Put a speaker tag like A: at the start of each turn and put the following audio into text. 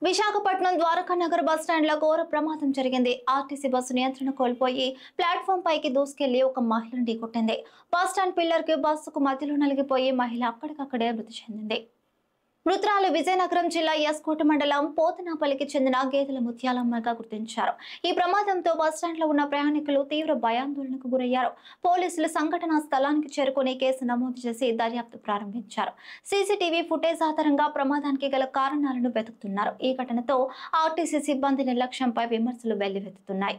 A: Visakhapatnam Dwaraka Nagar bus stand లో ఘోర ప్రమాదం జరిగింది. ఆర్టీసీ బస్సు నియంత్రణ కోల్పోయి ప్లాట్ఫామ్ పైకి దూసుకెళ్లి ఒక మహిళను ఢీకొట్టింది. బస్టాండ్ పిల్లర్ కి బస్సుకు మధ్యలో నలిగిపోయి మహిళ అక్కడికక్కడే మృతి చెందింది. మృతురాలు విజయనగరం జిల్లా ఎస్కోట మండలం పోతనాపల్లికి చెందిన గేదెల ముత్యాలమ్మగా గుర్తించారు. ఈ ప్రమాదంతో బస్టాండ్ లో ఉన్న ప్రయాణికులు తీవ్ర భయాందోళనకు గురయ్యారు. పోలీసులు సంఘటనా స్థలానికి చేరుకుని కేసు నమోదు చేసి దర్యాప్తు ప్రారంభించారు. సీసీటీవీ ఫుటేజ్ ఆధారంగా ప్రమాదానికి గల కారణాలను వెతుకుతున్నారు. ఈ ఘటనతో ఆర్టీసీ సిబ్బంది నిర్లక్ష్యంపై విమర్శలు వెల్లువెత్తుతున్నాయి.